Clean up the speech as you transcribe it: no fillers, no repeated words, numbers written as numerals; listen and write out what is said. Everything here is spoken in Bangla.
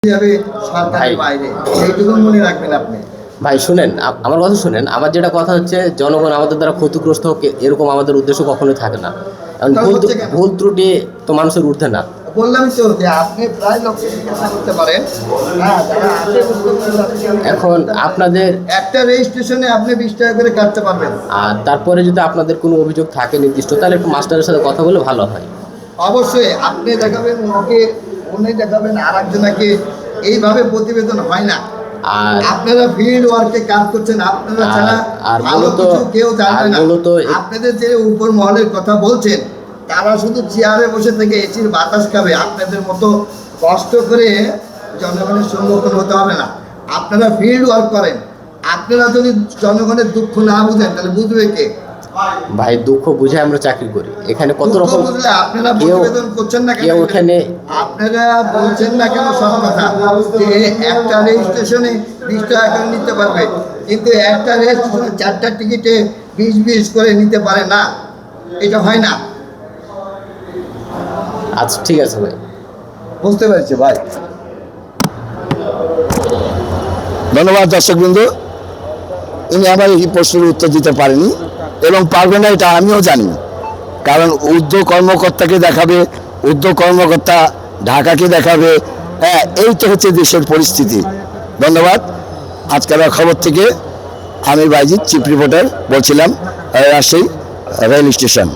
সরকারের বাইরে এইটুকু মনে রাখবেন আপনি। ভাই শুনেন, আমার কথা শুনেন। আমার যেটা কথা হচ্ছে, জনগণ আমাদের দ্বারা ক্ষতিগ্রস্ত হোক এরকম আমাদের উদ্দেশ্য কখনোই থাকে না। কারণ ভুল ত্রুটি তো মানুষের ঊর্ধ্বে না। বললামই তো যে আপনি প্রায় লোককে জিজ্ঞাসা করতে পারেন। হ্যাঁ, যারা আসে এখন আপনাদের একটা রেজিস্ট্রেশনে আপনি 20 টাকা করে কাটতে পারবেন। আর তারপরে যদি আপনাদের কোনো অভিযোগ থাকে নির্দিষ্ট, তাহলে একটু মাস্টারের সাথে কথা বলে ভালো হয়। অবশ্যই আপনি দেখাবেন ওকে, উনি দেখাবেন আর একজনকে, এইভাবে প্রতিবেদন হয় না। আর আপনারা ফিল্ড ওয়ার্কে কাজ করছেন, আপনারা ছাড়া ভালো কিছু কেউ জানে না। আপনাদের যে উপর মহলের কথা বলছেন, তারা শুধু চেয়ারে বসে থেকে এসির বাতাস খাবে। আপনাদের মতো কষ্ট করে জনগণের সম্মুখীন হতে হবে না। আপনারা ফিল্ড ওয়ার্ক করেন। আপনারা যদি জনগণের দুঃখ না বুঝেন, তাহলে বুঝবে কে? ভাই, দুঃখ বুঝে আমরা চাকরি করি। এখানে কত রকম আপনারা প্রতিবেদন করছেন না কেন? এখানে আপনারা বলছেন না কেন সব কথা যে একটা রেজিস্ট্রেশনে 20 টাকা করে নিতে পারবে, কিন্তু একটা রেজিস্ট্রেশনে 4টা টিকিটে 20 করে নিতে পারে না? এটা হয় না। আচ্ছা, ঠিক আছে ভাই, বুঝতে পারছি ভাই। ধন্যবাদ দর্শকবৃন্দ। ইনি আমার এই প্রশ্নের উত্তর দিতে পারেনি এবং পারবে না, এটা আমিও জানি। কারণ উদ্যোগ কর্মকর্তাকে দেখাবে, উদ্যোগ কর্মকর্তা ঢাকাকে দেখাবে। হ্যাঁ, এই তো হচ্ছে দেশের পরিস্থিতি। ধন্যবাদ। আজকের খবর থেকে আমি বাইজিৎ, চিফ রিপোর্টার বলছিলাম, রাজশাহী রেল স্টেশন।